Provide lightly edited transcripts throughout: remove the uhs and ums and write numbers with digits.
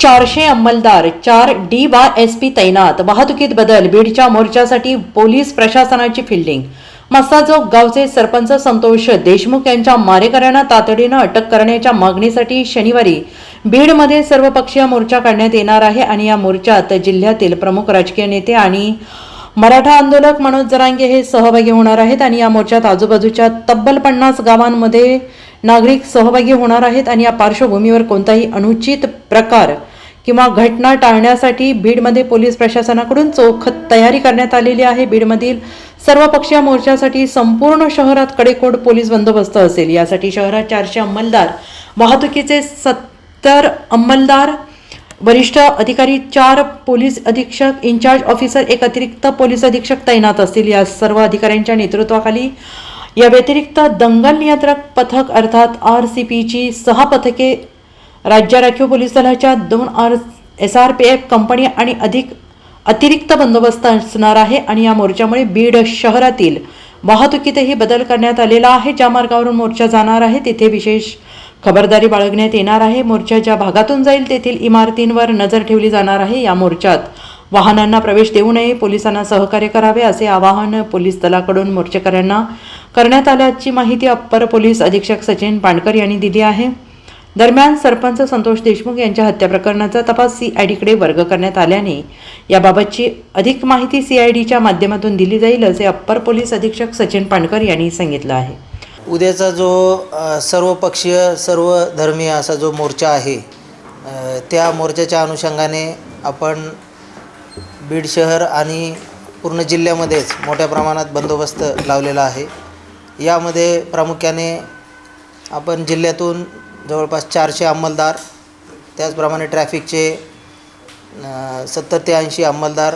400 अंमलदार, 4 DYSP तैनात. वाहतुकीत बदल. बीडच्या मोर्चासाठी पोलीस प्रशासनाची फिल्डिंग. मस्साजोग गावचे सरपंच संतोष देशमुख यांच्या मारेकऱ्यांना तातडीनं अटक करण्याच्या मागणीसाठी शनिवारी बीडमध्ये सर्वपक्षीय मोर्चा काढण्यात येणार आहे आणि या मोर्चात जिल्ह्यातील प्रमुख राजकीय नेते आणि मराठा आंदोलक मनोज जरांगे हे सहभागी होणार आहेत आणि या मोर्चात आजूबाजूच्या तब्बल 50 गावांमध्ये नागरिक सहभागी होणार आहेत आणि या पार्श्वभूमीवर कोणताही अनुचित प्रकार किंवा घटना टाळण्यासाठी बीडमध्ये पोलीस प्रशासनाकडून चोख तयारी करण्यात आलेली आहे. बीडमधील सर्वपक्षीय मोर्चासाठी संपूर्ण शहरात कडेकोट पोलीस बंदोबस्त असेल. यासाठी शहरात 400 अंमलदार, वाहतुकीचे 70 अंमलदार, वरिष्ठ अधिकारी, 4 पोलीस अधीक्षक, इन्चार्ज ऑफिसर, 1 अतिरिक्त पोलीस अधीक्षक तैनात असतील. या सर्व अधिकाऱ्यांच्या नेतृत्वाखाली या व्यतिरिक्त दंगल नियंत्रक पथक अर्थात RCPची 6 पथके, राज्य राखीव पोलीस दलाच्या 2 SRPF कंपनी आणि अतिरिक्त बंदोबस्त असणार आहे. आणि या मोर्चामुळे बीड शहरातील वाहतुकीतही बदल करण्यात आलेला आहे. ज्या मार्गावरून मोर्चा जाणार आहे तेथे विशेष खबरदारी बाळगण्यात येणार आहे. मोर्चा ज्या भागातून जाईल तेथील इमारतींवर नजर ठेवली जाणार आहे. या मोर्चात वाहनांना प्रवेश देऊ नये, पोलिसांना सहकार्य करावे असे आवाहन पोलीस दलाकडून मोर्चेकऱ्यांना करण्यात आल्याची माहिती अप्पर पोलीस अधीक्षक सचिन पांडकर यांनी दिली आहे. दरम्यान सरपंच संतोष देशमुख यांच्या हत्या प्रकरणाचा तपास CIDकडे वर्ग करण्यात आल्याने याबाबतची अधिक माहिती CIDच्या माध्यमातून दिली जाईल असे अप्पर पोलीस अधीक्षक सचिन पांडकर यांनी सांगितलं आहे. उद्याचा जो सर्वपक्षीय सर्वधर्मीय असा जो मोर्चा आहे त्या मोर्चाच्या अनुषंगाने आपण बीड शहर आणि पूर्ण जिल्ह्यामध्येच मोठ्या प्रमाणात बंदोबस्त लावलेला आहे. यामध्ये प्रामुख्याने आपण जिल्ह्यातून जवळपास 400 अंमलदार, त्याचप्रमाणे ट्रॅफिकचे 70 ते 80 अंमलदार,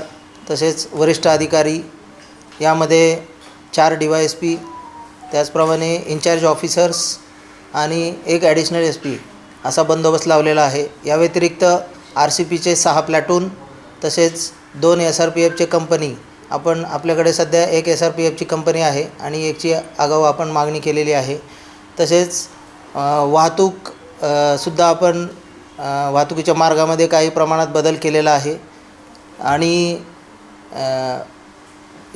तसेच वरिष्ठ अधिकारी, यामध्ये 4 DYSP, त्याचप्रमाणे इन्चार्ज ऑफिसर्स आणि 1 ॲडिशनल SP असा बंदोबस्त लावलेला आहे. या व्यतिरिक्त RCPचे 6 प्लॅटून, तसेच 2 SRPFचे कंपनी. आपल्याकडे सध्या 1 SRPFची कंपनी आहे आणि 1ची आगाऊ आपण मागणी केलेली आहे. तसेच वाहतूक सुद्धा आपण वाहतुकीच्या मार्गामध्ये काही प्रमाणात बदल केलेला आहे आणि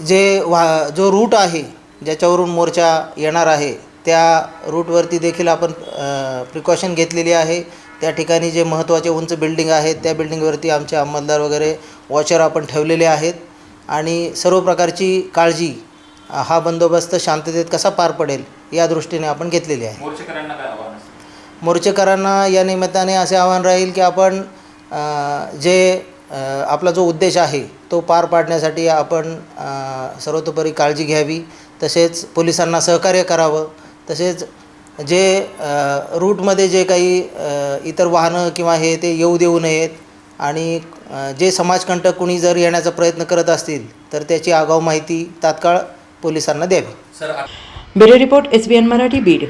जो रूट आहे ज्याच्यावरून मोर्चा येणार आहे त्या रूटवरती देखील आपण प्रिकॉशन घेतलेली आहे. त्या ठिकाणी जे महत्त्वाचे उंच बिल्डिंग आहेत त्या बिल्डिंगवरती आमचे अंमलदार वगैरे वॉचर आपण ठेवलेले आहेत आणि सर्व प्रकारची काळजी हा बंदोबस्त शांततेत कसा पार पडेल या दृष्टीने आपण घेतलेली आहे. मोर्चेकरांना काय आव्हान असेल? मोर्चेकरांना या निमित्ताने असे आव्हान राहील की आपण आपला जो उद्देश आहे तो पार पाडण्यासाठी आपण सर्वतोपरी काळजी घ्यावी, तसेच पोलिसांना सहकार्य करावं, तसेच रूटमध्ये जे काही इतर वाहनं किंवा ते येऊ देऊ नयेत आणि जे समाजकंटक कुणी जर येण्याचा प्रयत्न करत असतील तर त्याची आगाऊ माहिती तात्काळ पोलिसांना द्यावी. Bureau report SBN Marathi Beed.